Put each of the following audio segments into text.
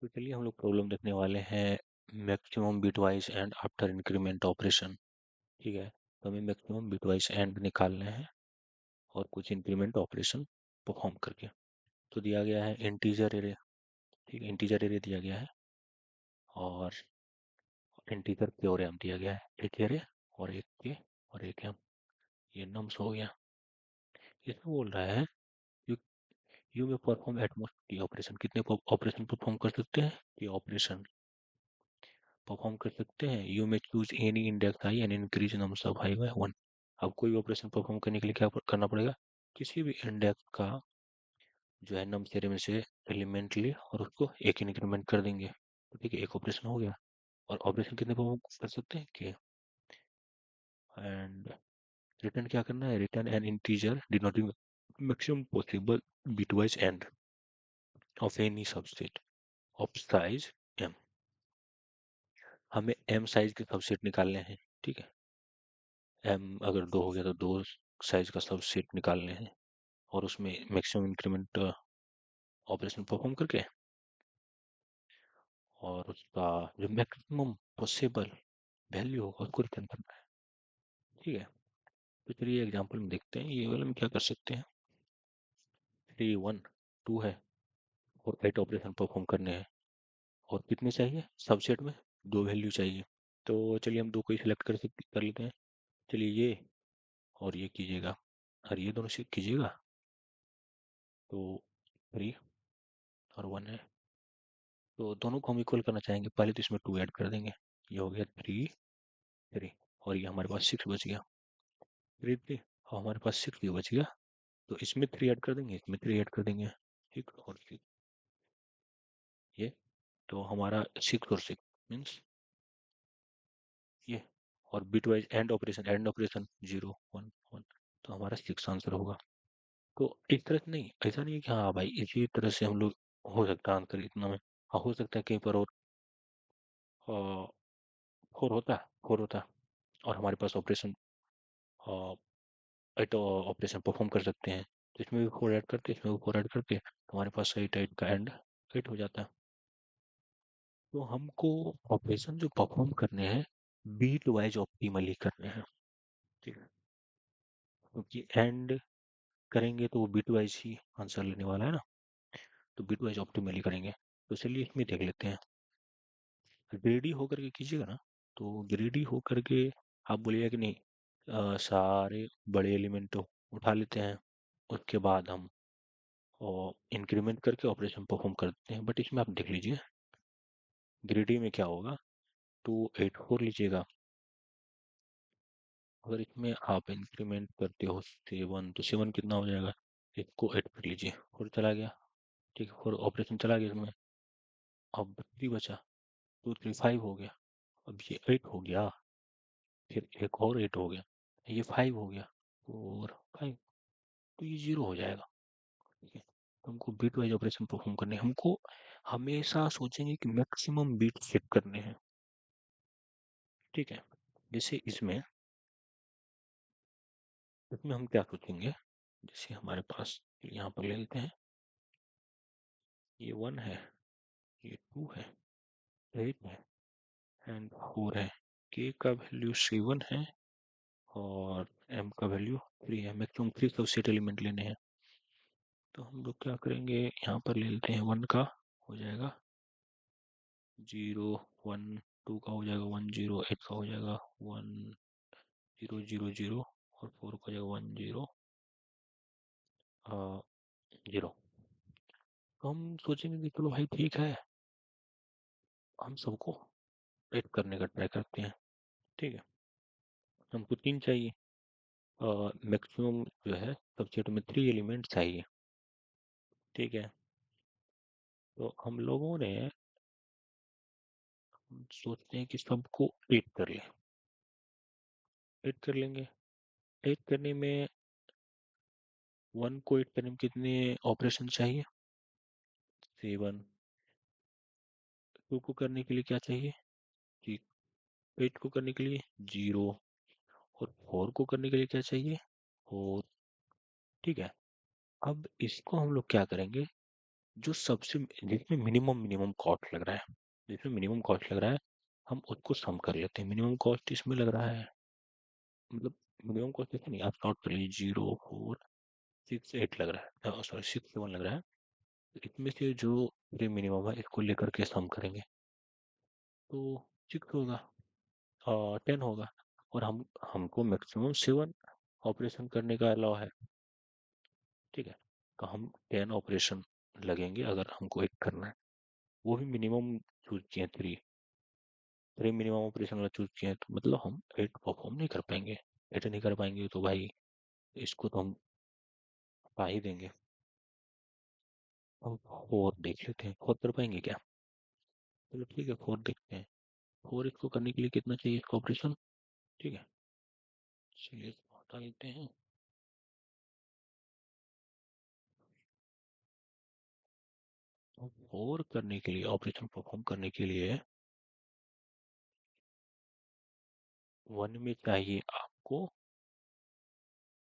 तो चलिए हम लोग प्रॉब्लम देखने वाले हैं maximum bitwise and after increment operation. ठीक है, तो हमें मैक्सिमम बिटवाइज एंड निकालने हैं और कुछ इंक्रीमेंट ऑपरेशन परफॉर्म करके। तो दिया गया है इंटीजर एरे। ठीक है, इंटीजर एरे दिया गया है और इंटीजर थ्योरम दिया गया है, एक एरे और एक के और एक एम। ये नम्स हो गया। इसमें बोल रहा है यू यू में perform at most T operation, कितने ऑपरेशन परफॉर्म कर सकते हैं, ये ऑपरेशन परफॉर्म कर सकते हैं। यू में choose any index I and increase nums of I by one. अब कोई भी ऑपरेशन परफॉर्म करने के लिए क्या करना पड़ेगा, किसी भी इंडेक्स का जो है नम एरे में से एलिमेंट ले और उसको एक इंक्रीमेंट कर देंगे। तो ठीक है, एक ऑपरेशन हो गया। और ऑपरेशन कितने परफॉर्म कर सकते हैं, के। एंड रिटर्न क्या करना है, return an integer denoting maximum possible bitwise and of any subset of size M. हमें एम साइज के सबसेट निकालने हैं। ठीक है, एम अगर दो हो गया तो दो साइज का सबसेट निकालने हैं और उसमें मैक्सिमम इंक्रीमेंट ऑपरेशन परफॉर्म करके और उसका जो मैक्सिमम पॉसिबल वैल्यू होगा उसको रिटर्न करना है। ठीक है, तो चलिए एग्जांपल में देखते हैं ये वाला में क्या कर सकते हैं। 3 1 2 है और 8 ऑपरेशन परफॉर्म करने हैं और कितने चाहिए सबसेट में, दो वैल्यू चाहिए। तो चलिए हम दो को ही सिलेक्ट कर लेते हैं। चलिए ये और ये कीजिएगा और ये दोनों से कीजिएगा। तो 3 और 1 है, तो दोनों को हम इक्वल करना चाहेंगे। पहले तो इसमें 2 ऐड कर देंगे, ये हो गया 3 3 और ये हमारे पास 6 बच गया। 3 3 और हमारे पास 6 भी बच गया। तो इसमें 3 ऐड कर देंगे, इसमें 3 ऐड कर देंगे। ठीक, और ये तो हमारा 6 और 6 मीन्स ये। और बिट वाइज एंड ऑपरेशन 0 1 1, तो हमारा 6 आंसर होगा। तो एक तरह से नहीं, ऐसा नहीं है कि हाँ भाई इसी तरह से हम लोग हो सकता है आंसर इतना में। हाँ, हो सकता है कहीं पर और 4 होता है और हमारे पास ऑपरेशन 8 ऑपरेशन परफॉर्म कर सकते हैं। तो इसमें भी 4 ऐड करके, इसमें भी 4 ऐड करके, तो हमारे पास 8 8 का एंड 8 हो जाता है। तो हमको ऑपरेशन जो परफॉर्म करने हैं बीट वाइज ऑप्टिमली करने हैं। ठीक है, क्योंकि एंड करेंगे तो वो बिट वाइज ही आंसर लेने वाला है ना, तो बिट वाइज ऑप्टिमली करेंगे। तो चलिए इसमें देख लेते हैं। ग्रेडी होकर के कीजिएगा ना, तो ग्रेडी होकर के आप बोलिएगा कि नहीं, सारे बड़े एलिमेंट उठा लेते हैं, उसके बाद हम और इंक्रीमेंट करके ऑपरेशन परफॉर्म करते हैं। बट इसमें आप देख लीजिए ग्रेडी में क्या होगा। 2 8 4 लीजिएगा, अगर इसमें आप इंक्रीमेंट करते हो 7, तो 7 कितना हो जाएगा, एक को 8 कर लीजिए, 4 चला गया। ठीक है, 4 ऑपरेशन चला गया इसमें। अब 3 बचा, 2 3 5 हो गया। अब ये 8 हो गया, फिर एक और 8 हो गया, ये 5 हो गया, 4 5, तो ये 0 हो जाएगा। ठीक है, तो हमको बीट वाइज ऑपरेशन परफॉर्म करने हैं। हमको हमेशा सोचेंगे कि मैक्सिमम बीट सेट करने हैं। ठीक है, जैसे इसमें इसमें हम क्या सोचेंगे, जैसे हमारे पास यहाँ पर ले लेते हैं, ये 1 है, ये 2 है, 8 है एंड 4 है। के का वैल्यू 7 है और एम का वैल्यू 3 है। मैक्सिमम 3 सबसेट एलिमेंट लेने हैं। तो हम लोग क्या करेंगे, यहाँ पर ले लेते हैं 1 का, हो जाएगा 0 1, 2 का हो जाएगा 1 0, 8 का हो जाएगा 1 0 0 0 और 4 का हो जाएगा 1 0 0। तो हम सोचेंगे कि चलो भाई ठीक है, हम सबको एड करने का ट्राई करते हैं। ठीक है, हमको 3 चाहिए, मैक्सिमम जो है सबसेट में 3 एलिमेंट चाहिए। ठीक है, तो हम लोगों ने सोचते हैं कि सबको एड कर लें, एड कर लेंगे। एड करने में 1 को एड करने में कितने ऑपरेशन चाहिए, 7। 2 को करने के लिए क्या चाहिए, 8 को करने के लिए 0 और 4 को करने के लिए क्या चाहिए, 4। ठीक है, अब इसको हम लोग क्या करेंगे, जो सबसे जिसमें मिनिमम मिनिमम कॉस्ट लग रहा है, जिसमें मिनिमम कॉस्ट लग रहा है, हम उसको सम कर लेते हैं। मिनिमम कॉस्ट इसमें लग रहा है, मतलब मिनिमम कॉस्ट इसमें नहीं, आप नोट कर लीजिए, 0, 4, 6, 8 लग रहा है, सॉरी 6, 7 लग रहा है। तो इसमें से जो प्री मिनिमम है इसको लेकर के सम करेंगे, तो 6 होगा और 10 होगा। और हमको मैक्सिमम 7 ऑपरेशन करने का अलाउ है, ठीक है। तो हम 10 ऑपरेशन लगेंगे अगर हमको एक करना है, वो भी मिनिमम चूज किए 3 मिनिमम ऑपरेशन वाला चूज किए हैं, तो मतलब हम 8 परफॉर्म नहीं कर पाएंगे। 8 नहीं कर पाएंगे तो भाई इसको तो हम पा ही देंगे। हम 4 देख लेते हैं, 4 कर पाएंगे क्या? चलो ठीक है, 4 देखते हैं। 4 इसको करने के लिए कितना चाहिए इसका ऑपरेशन, ठीक है। चलिए इसको हटा लेते हैं। तो 4 करने के लिए, ऑपरेशन परफॉर्म करने के लिए 1 में चाहिए आपको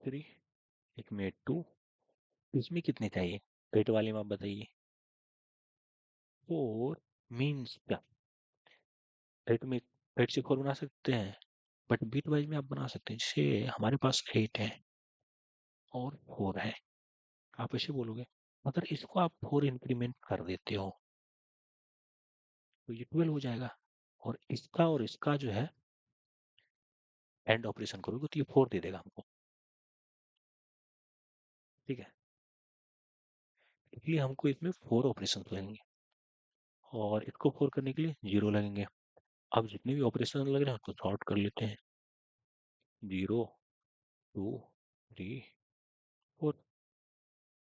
3, इसमें 2, इसमें कितने चाहिए? पेट वाले में आप बताइए। 4 मीन्स क्या? पेट में, पेट से 4 बना सकते हैं, बट बिट वाइज में आप बना सकते हैं। जैसे हमारे पास 8 है और 4 है, आप ऐसे बोलोगे। अगर इसको आप 4 इंक्रीमेंट कर देते हो तो ये 12 हो जाएगा। और इसका जो है एंड ऑपरेशन करोगे तो ये 4 दे देगा हमको, ठीक है। इसलिए हमको इसमें 4 ऑपरेशन लगेंगे, और इसको 4 करने के लिए 0 लगेंगे। अब जितने भी ऑपरेशन लग रहे हैं उसको सॉर्ट कर लेते हैं। 0, 2, 3, 4।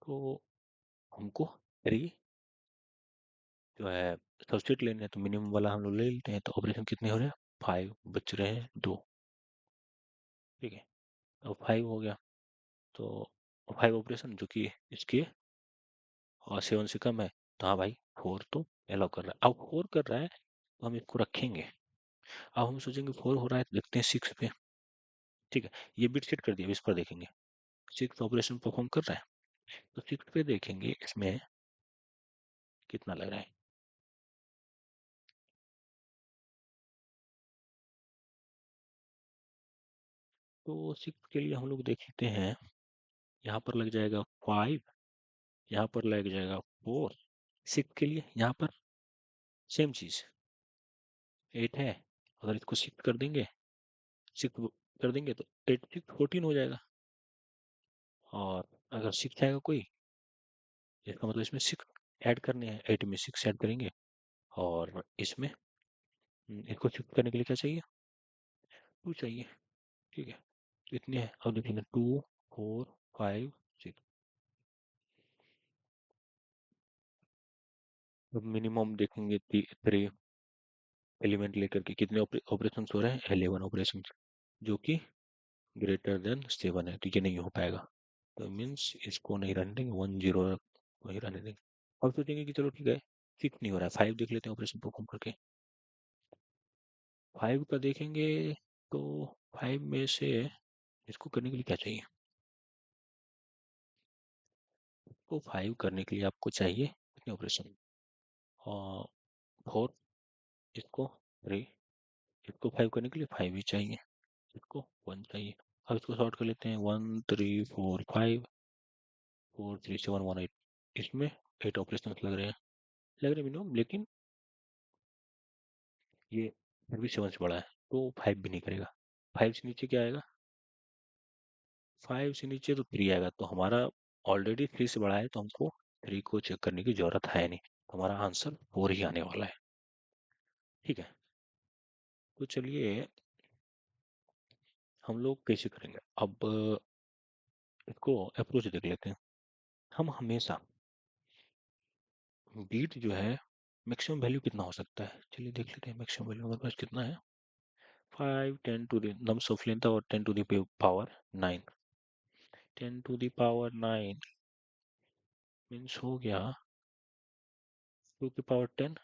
तो हमको 3 जो है सब्सिट्यूट लेने हैं, तो मिनिमम वाला हम लोग ले लेते हैं। तो ऑपरेशन कितने हो रहे हैं? 5 बच रहे हैं 2, ठीक है। अब 5 हो गया, तो 5 ऑपरेशन जो कि इसके और 7 से कम है, तो हाँ भाई 4 तो अलाउ कर रहा है। अब 4 कर रहा है तो हम इसको रखेंगे। अब हम सोचेंगे 4 हो रहा है तो देखते हैं 6 पे, ठीक है। ये बिट सेट कर दिया, अब इस पर देखेंगे 6 ऑपरेशन परफॉर्म कर रहा है, तो 6 पे देखेंगे इसमें कितना लग रहा है। तो 6 के लिए हम लोग देखते हैं, यहाँ पर लग जाएगा 5, यहाँ पर लग जाएगा 4। 6 के लिए यहाँ पर सेम चीज 8 है, अगर इसको शिफ्ट कर देंगे, शिफ्ट कर देंगे तो 8 6 14 हो जाएगा। और अगर 6 आएगा कोई, इसका मतलब इसमें 6 ऐड करने हैं, 8 में 6 ऐड करेंगे। और इसमें इसको शिफ्ट करने के लिए क्या चाहिए? 2 चाहिए, ठीक है। तो इतने हैं, अब देखेंगे 2, 4, 5, 6। अब मिनिमम देखेंगे 3 एलिमेंट लेकर के कितने ऑपरेशन हो रहे हैं? 11 ऑपरेशन, जो कि ग्रेटर देन 7 है, तो ये नहीं हो पाएगा। तो मीन्स इसको नहीं रहने देंगे, 1 0 वही रहने देंगे। अब सोचेंगे कि चलो ठीक है, 6 नहीं हो रहा है, 5 देख लेते हैं ऑपरेशन परफॉर्म करके। 5 का देखेंगे, तो 5 में से इसको करने के लिए क्या चाहिए? तो 5 करने के लिए आपको चाहिए कितने ऑपरेशन? और 4, इसको 3, इसको 5 करने के लिए 5 ही चाहिए, इसको 1 चाहिए। अब इसको सॉर्ट कर लेते हैं, 1 3 4 5, 4 3 7 1 8। इसमें 8 ऑपरेशन लग रहे मिनिमम, लेकिन ये फिर भी 7 से बड़ा है, तो 5 भी नहीं करेगा। 5 से नीचे क्या आएगा? 5 से नीचे तो 3 आएगा, तो हमारा ऑलरेडी 3 से बड़ा है, तो हमको 3 को चेक करने की जरूरत है नहीं। तो हमारा आंसर 4 ही आने वाला है, ठीक है। तो चलिए हम लोग कैसे करेंगे अब, इसको अप्रोच देख लेते हैं। हम हमेशा बीट जो है, मैक्सिमम वैल्यू कितना हो सकता है, चलिए देख लेते हैं। मैक्सिमम वैल्यू हमारे पास कितना है? 5 10 to the nums of length और 10 to the power 9। 10 to the power 9 means हो गया 2 की पावर 10,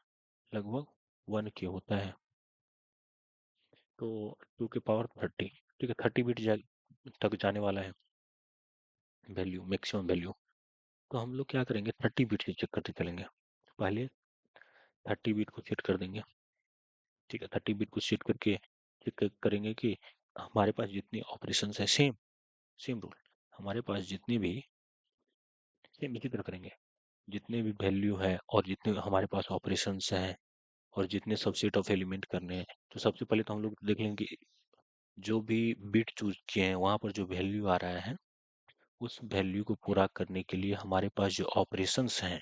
लगभग 1 के होता है। तो 2 की पावर 30, ठीक है। 30 बिट तक जाने वाला है वैल्यू, मैक्सिमम वैल्यू। तो हम लोग क्या करेंगे, 30 बिट से चेक करते चलेंगे। पहले 30 बिट को सेट कर देंगे। ठीक है, 30 बिट को सेट करके चेक करेंगे कि हमारे पास जितने ऑपरेशन है, सेम सेम रूल, हमारे पास जितने भी, सेम इसी तरह करेंगे, जितने भी वैल्यू है और जितने हमारे पास ऑपरेशंस हैं और जितने सबसेट ऑफ एलिमेंट करने हैं, तो सबसे पहले तो हम लोग देख लेंगे कि जो भी बिट चूज किए हैं वहां पर जो वैल्यू आ रहा है, उस वैल्यू को पूरा करने के लिए हमारे पास जो ऑपरेशंस हैं,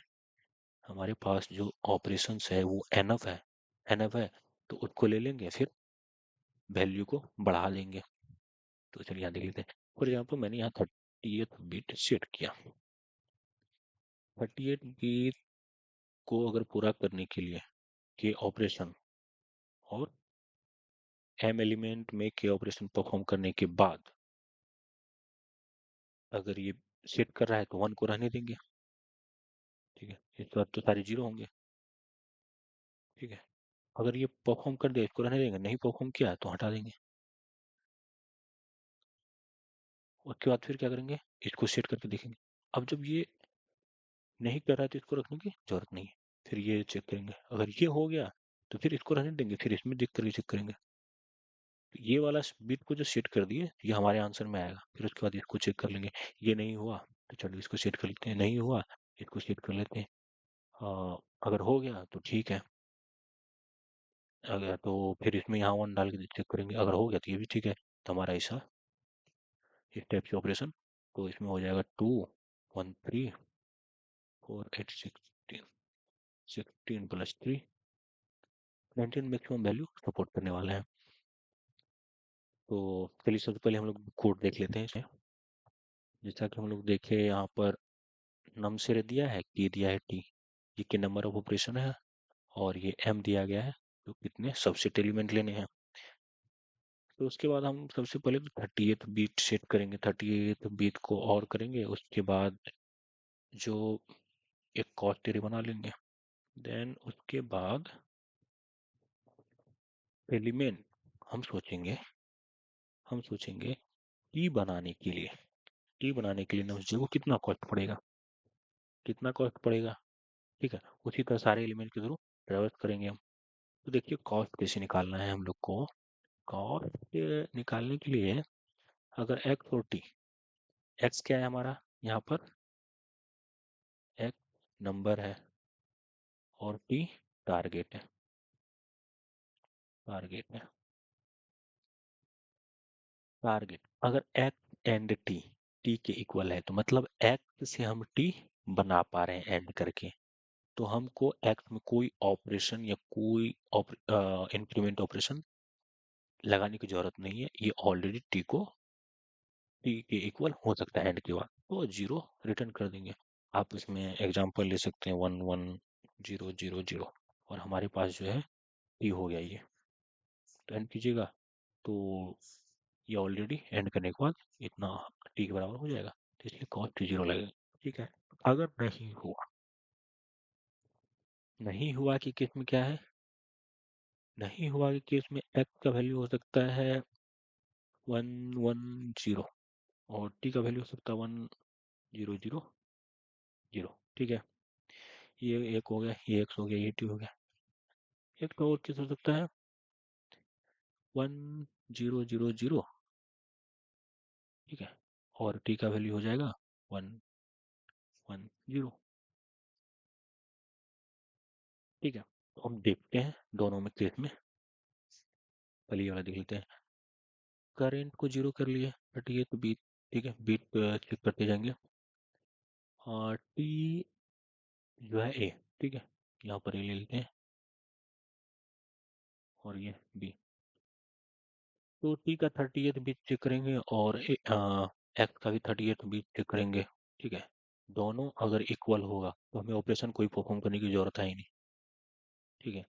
हमारे पास जो ऑपरेशंस है वो एनफ है, एनफ है, तो उसको ले लेंगे, फिर वैल्यू को बढ़ा देंगे। तो चलिए यहाँ देख लेते हैं। फॉर एग्जाम्पल मैंने यहाँ 38 बिट सेट किया। 38 बिट को अगर पूरा करने के लिए के ऑपरेशन और एम एलिमेंट में के ऑपरेशन परफॉर्म करने के बाद अगर ये सेट कर रहा है तो 1 को रहने देंगे। ठीक है, इस बार तो सारे 0 होंगे। ठीक है, अगर ये परफॉर्म कर दिया इसको रहने देंगे, नहीं परफॉर्म किया तो हटा देंगे। उसके बाद फिर क्या करेंगे, इसको सेट करके देखेंगे। अब जब ये नहीं कर रहा है तो इसको रखने की जरूरत नहीं है। फिर ये चेक करेंगे, अगर ये हो गया तो फिर इसको रहने देंगे, फिर इसमें देख करके चेक करेंगे। तो ये वाला बिट को जो सेट कर दिए ये हमारे आंसर में आएगा। फिर उसके बाद इसको चेक कर लेंगे, ये नहीं हुआ तो चलो इसको सेट कर लेते हैं, नहीं हुआ इसको सेट कर लेते हैं। अगर हो गया तो ठीक है, अगर तो फिर इसमें यहाँ 1 डाल के चेक करेंगे, अगर हो गया तो ये भी ठीक है। तो हमारा ऐसा इस टाइप से ऑपरेशन, तो इसमें हो जाएगा 2 1 3 4 8 16, 16 + 3 19 मैक्सिमम वैल्यू सपोर्ट करने वाला है। तो चलिए सबसे पहले हम लोग कोड देख लेते हैं इसमें। जैसा कि हम लोग देखे यहाँ पर नम से दिया है, की दिया है टी, ये के नंबर ऑफ ऑपरेशन है, और ये एम दिया गया है, तो कितने सबसेट एलिमेंट लेने हैं। तो उसके बाद हम सबसे पहले 38 बिट सेट करेंगे, 38 बिट को और करेंगे, उसके बाद जो एक कॉस्ट टेरी बना लेंगे। देन उसके बाद एलिमेंट हम सोचेंगे, टी बनाने के लिए, ना उस जगह कितना कॉस्ट पड़ेगा, कितना कॉस्ट पड़ेगा। ठीक है, उसी तरह सारे एलिमेंट के थ्रू ट्रेवर्स करेंगे हम। तो देखिए कॉस्ट कैसे निकालना है हम लोग को। कॉस्ट निकालने के लिए अगर एक्स और टी, एक्स क्या है हमारा यहाँ पर, एक्स नंबर है और टी टारगेट है, टारगेट है, टारगेट। अगर एक्स एंड टी टी के इक्वल है तो मतलब एक्स से हम टी बना पा रहे हैं एंड करके, तो हमको एक्स में कोई ऑपरेशन या कोई इंक्रीमेंट ऑपरेशन लगाने की जरूरत नहीं है, ये ऑलरेडी टी को टी के इक्वल हो सकता है एंड के बाद, तो 0 रिटर्न कर देंगे। आप इसमें एग्जांपल ले सकते हैं 1 1 0 0 0, और हमारे पास जो है टी हो गया ये। तो एंड कीजिएगा तो ये ऑलरेडी एंड करने के बाद इतना टी के बराबर हो जाएगा, तो इसलिए कॉस्ट 0 लगेगा। ठीक है, अगर नहीं हुआ, नहीं हुआ कि केस में क्या है, नहीं हुआ कि केस में एक्स का वैल्यू हो सकता है 1 1 0, और टी का वैल्यू हो सकता है 1 0 0 0। ठीक है, ये एक हो गया, ये एक्स हो गया, ये टी हो गया। एक तो और किस हो सकता है 1 0 0 0। ठीक है, और टी का वैल्यू हो जाएगा 1 1 0। ठीक है, तो हम देखते हैं दोनों में केस में, पहले ये वाला देख लेते हैं। करेंट को 0 कर लिए, बट ये तो बीट, ठीक है बीट चेक करते जाएंगे। और टी जो है ए, ठीक है, यहाँ पर ए ले लेते हैं, और ये बी। तो टी का 38 बिट चेक करेंगे और एक्स का भी 38 बिट चेक करेंगे। ठीक है, दोनों अगर इक्वल होगा तो हमें ऑपरेशन कोई परफॉर्म करने की जरूरत है ही नहीं। ठीक है,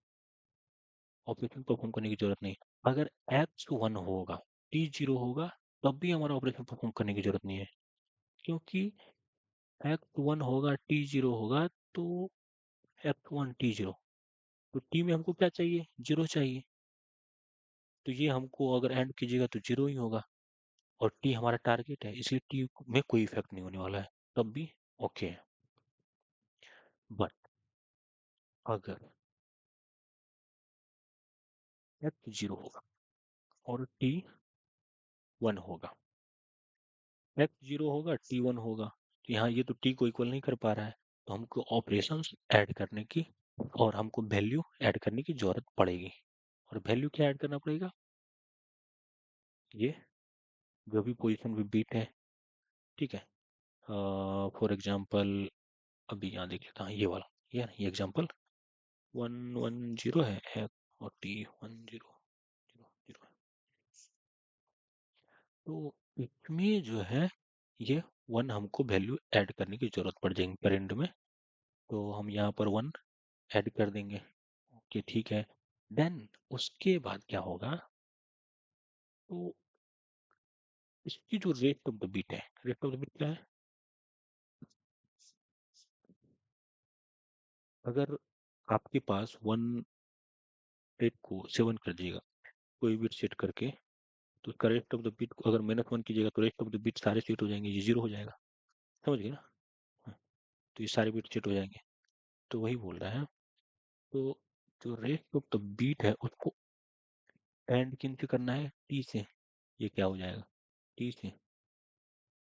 ऑपरेशन परफॉर्म करने की जरूरत नहीं। अगर एक्स 1 होगा, टी 0 होगा, तब भी हमारा ऑपरेशन परफॉर्म करने की जरूरत नहीं है, क्योंकि एक्स 1 होगा टी 0 होगा, तो एक्स 1 टी 0, तो टी में हमको क्या चाहिए, 0 चाहिए, तो ये हमको अगर एंड कीजिएगा तो 0 ही होगा। और टी हमारा टारगेट है, इसलिए टी में कोई इफेक्ट नहीं होने वाला है, तब भी ओके है। बट अगर एक्स जीरो होगा और टी वन होगा, एक्स जीरो होगा टी वन होगा, तो यहाँ ये तो टी को इक्वल नहीं कर पा रहा है, तो हमको ऑपरेशंस ऐड करने की और हमको वैल्यू ऐड करने की जरूरत पड़ेगी। और वैल्यू क्या ऐड करना पड़ेगा, ये जो भी पोजीशन भी बीट है, ठीक है। फॉर एग्जांपल अभी यहाँ देख लेता हूँ, ये वाला, ये एग्जांपल 110 है और टी 10 है। तो इसमें जो है ये वन हमको वैल्यू ऐड करने की जरूरत पड़ जाएगी पेरेंट में, तो हम यहाँ पर वन ऐड कर देंगे। ओके ठीक है। देन उसके बाद क्या होगा, तो इसकी जो रेट ऑफ द बीट है, रेट ऑफ द बीट क्या है, अगर आपके पास वन रेट को सेवन कर दिएगा कोई बिट सेट करके, तो उसका रेट ऑफ द बीट को अगर माइनस वन कीजिएगा तो रेट ऑफ द बीट सारे सेट हो जाएंगे, ये जीरो हो जाएगा। समझ गए ना। हाँ, तो ये सारे बिट सेट हो जाएंगे। तो वही बोल रहा है, तो जो रेट ऑफ द बीट है उसको एंड किन से करना है, टी से। ये क्या हो जाएगा, टी से,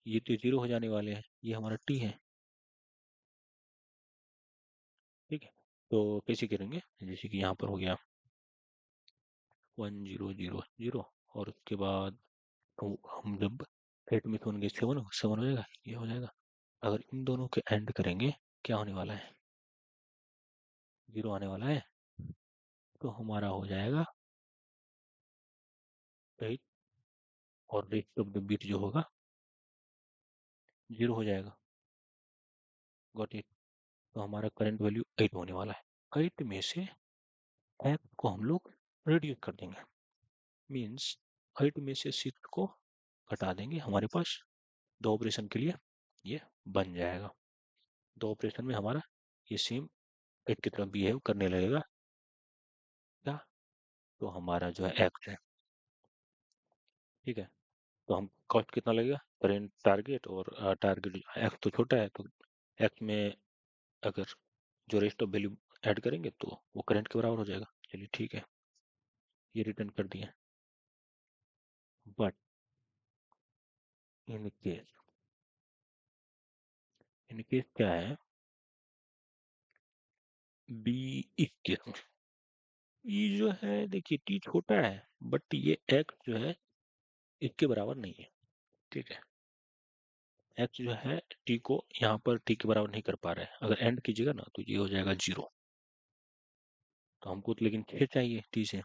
ये तो जीरो हो जाने वाले हैं, ये हमारा टी है। ठीक है। तो कैसे करेंगे, जैसे कि यहाँ पर हो गया 1000 और उसके बाद हम जब एट में होंगे सेवन, सेवन हो जाएगा, ये हो जाएगा। अगर इन दोनों के एंड करेंगे क्या होने वाला है, जीरो आने वाला है, तो हमारा हो जाएगा 8 और रेट ऑफ द बीट जो होगा जीरो हो जाएगा। Got it. तो हमारा करंट वैल्यू 8 होने वाला है। 8 में से एफ को हम लोग रिड्यूस कर देंगे, मीन्स 8 में से 6 को घटा देंगे, हमारे पास दो ऑपरेशन के लिए ये बन जाएगा। दो ऑपरेशन में हमारा ये सेम 8 की तरफ बिहेव करने लगेगा। क्या, तो हमारा जो है एक्स है, ठीक है। तो हम कॉस्ट कितना लगेगा, करेंट टारगेट और टारगेट एक्स तो छोटा है, तो एक्स में अगर जो रेस्ट ऑफ वैल्यू ऐड करेंगे तो वो करंट के बराबर हो जाएगा। चलिए ठीक है, ये रिटर्न कर दिए। But in case, in case क्या है, बी, इस केस में ये जो है देखिए टी छोटा है, बट ये एक्स जो है इसके बराबर नहीं है। ठीक है, एक्स जो है टी को यहाँ पर टी के बराबर नहीं कर पा रहा है, अगर एंड कीजिएगा ना तो ये हो जाएगा जीरो। तो हमको तो लेकिन 6 चाहिए टी से,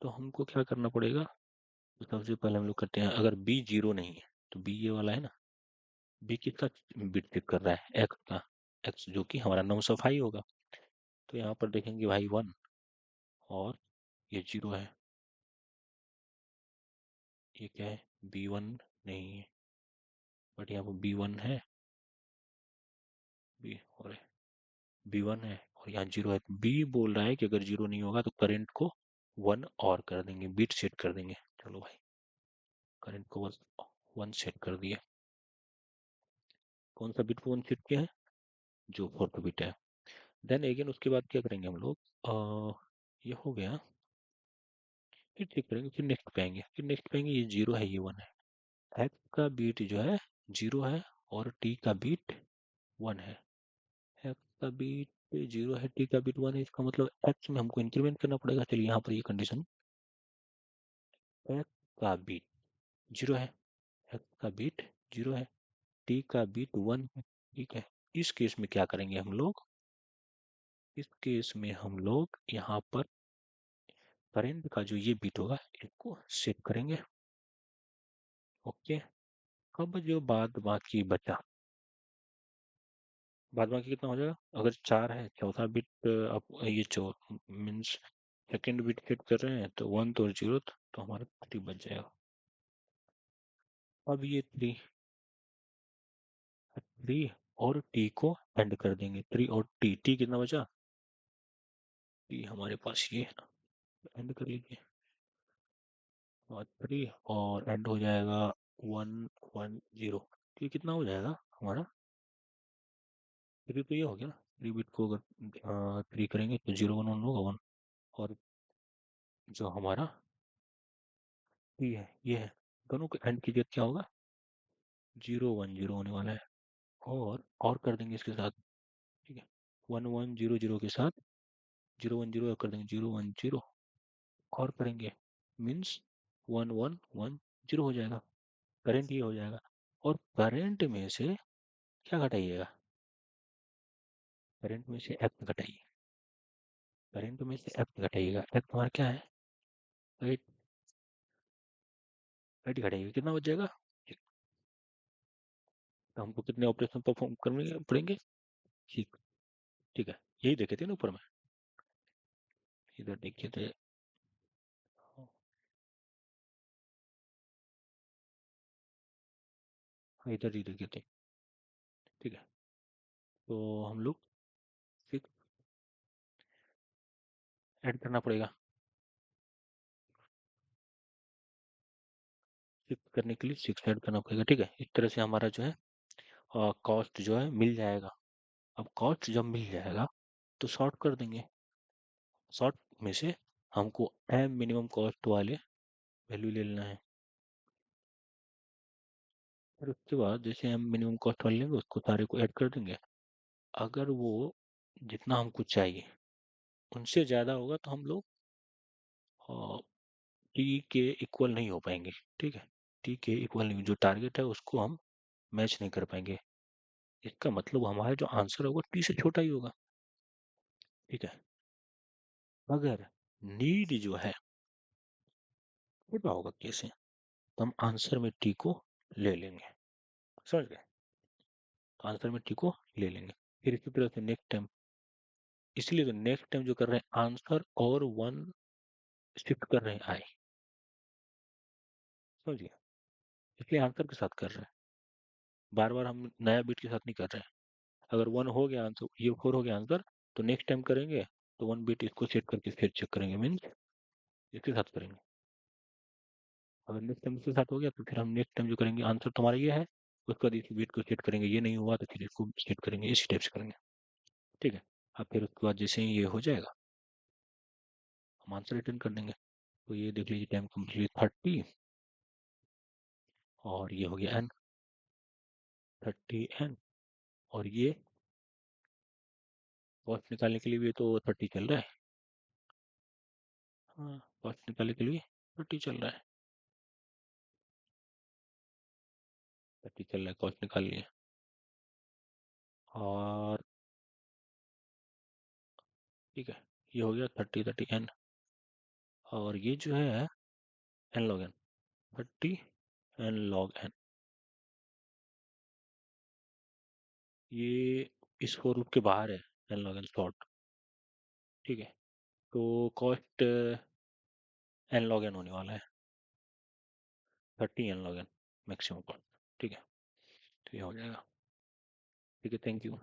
तो हमको क्या करना पड़ेगा, तो सबसे पहले हम लोग करते हैं, अगर बी जीरो नहीं है तो बी ये वाला है ना, बी किसका बिट चेक कर रहा है, एक्स का, एक्स जो कि हमारा नम सफाई होगा। तो यहाँ पर देखेंगे भाई वन और ये जीरो है, ये क्या है, बी वन नहीं है, बट यहाँ पर बी वन है, बी और बी वन है और यहाँ जीरो है। बी बोल रहा है कि अगर जीरो नहीं होगा तो करंट को वन और कर देंगे, बिट सेट कर देंगे। चलो भाई, करंट को बस वन सेट कर दिए। कौन सा बिट वन सेट किया है, जो फोर्थ बिट है। देन अगेन उसके बाद क्या करेंगे हम लोग, ये हो गया, फिर चेक करेंगे, फिर नेक्स्ट पे आएंगे, फिर नेक्स्ट पे आएंगे, ये जीरो है ये वन है, एक्स का बीट जो है जीरो है और टी का बीट वन है। एक्स का बीट जीरो है, टी का बीट वन है, इसका मतलब एक्स में हमको इंक्रीमेंट करना पड़ेगा। चलिए यहाँ पर ये कंडीशन, एक्स का बीट जीरो है, एक्स का बीट जीरो है, टी का बीट वन है। ठीक है, इस केस में क्या करेंगे हम लोग, इस केस में हम लोग यहाँ पर करंट का जो ये बीट होगा इसको सेट करेंगे। ओके, अब जो बाद बाकी बचा, बाद बाकी कितना हो जाएगा, अगर चार है, चौथा बिट आप ये चौ मीन्स सेकेंड बिट सेट कर रहे हैं तो वन तो जीरो, तो हमारा थ्री बच जाएगा। अब ये थ्री और टी को एंड कर देंगे, थ्री और टी, टी कितना बचा, टी हमारे पास ये एंड कर लीजिए, और थ्री और एंड हो जाएगा 110। ये कितना हो जाएगा हमारा, थ्री तो ये हो गया ना, थ्री बिट को अगर थ्री करेंगे तो जीरो वन वन होगा वन। और जो हमारा थ्री है ये है, दोनों को एंड कीजिए तो क्या होगा, जीरो वन जीरो होने वाला है। और कर देंगे इसके साथ, ठीक है, वन वन जीरो जीरो के साथ जीरो वन जीरो कर देंगे, जीरो वन जीरो और करेंगे, means one one one zero हो जाएगा। करेंट ये हो जाएगा। और करंट में से क्या घटाइएगा, करंट में से एक्ट घटाइए, करंट में से एक्ट घटाइएगा, एक्ट हमारा क्या है, एट, एट घटाइएगा कितना बच जाएगा। तो हमको कितने ऑपरेशन परफॉर्म करने पड़ेंगे, ठीक, ठीक है, यही देखे थे ना ऊपर में, इधर देखिए थे, हाँ, इधर ही देखे थे, ठीक है। तो हम लोग सिक्स ऐड करना पड़ेगा, सिक्स करने के लिए सिक्स ऐड करना पड़ेगा, ठीक है। इस तरह से हमारा जो है कॉस्ट जो है मिल जाएगा। अब कॉस्ट जब मिल जाएगा तो शॉर्ट कर देंगे, शॉर्ट में से हमको एम मिनिमम कॉस्ट वाले वैल्यू ले लेना है। फिर उसके बाद जैसे हम मिनिमम कॉस्ट वाले लेंगे उसको सारे को ऐड कर देंगे। अगर वो जितना हमको चाहिए उनसे ज़्यादा होगा तो हम लोग टी के इक्वल नहीं हो पाएंगे, ठीक है, टी के इक्वल नहीं, जो टारगेट है उसको हम मैच नहीं कर पाएंगे। इसका मतलब हमारा जो आंसर होगा टी से छोटा ही होगा, ठीक है। अगर नीड जो है छोटा होगा कैसे, तो हम आंसर में टी को ले लेंगे, समझ गए, तो आंसर में टी को ले लेंगे। फिर इसी तरह से नेक्स्ट टाइम, इसलिए तो नेक्स्ट टाइम जो कर रहे हैं आंसर और वन शिफ्ट कर रहे हैं आई, समझिए, इसलिए आंसर के साथ कर रहे हैं, बार बार हम नया बिट के साथ नहीं कर रहे हैं। अगर वन हो गया आंसर, ये फोर हो गया आंसर, तो नेक्स्ट टाइम करेंगे तो वन बिट इसको सेट करके फिर चेक करेंगे, मीन्स इसके साथ करेंगे। अगर नेक्स्ट टाइम इसके साथ हो गया तो फिर हम नेक्स्ट टाइम जो करेंगे आंसर तो हमारा ये है, उसके बाद इस बिट को सेट करेंगे, ये नहीं हुआ तो फिर इसको सेट करेंगे, इसी टाइप से करेंगे, ठीक है। अब फिर उसके बाद जैसे ही ये हो जाएगा हम आंसर रिटर्न कर देंगे। तो ये देख लीजिए टाइम कंप्लीट 30, और ये हो गया एन, 30 एन। और ये कॉस्ट निकालने के लिए भी तो 30 चल रहा है, हाँ, कॉस्ट निकालने के लिए 30 चल रहा है, 30 चल रहा है, कॉस्ट निकाल लिए। और ठीक है, ये हो गया 30 और ये जो है N log N, 30 N log N, ये इस फोर लूप के बाहर है, एन लॉग एन शॉर्ट, ठीक है। तो कॉस्ट एन लॉग एन होने वाला है, 30 N log N maximum cost, ठीक है। तो ये हो जाएगा, ठीक है, थैंक यू।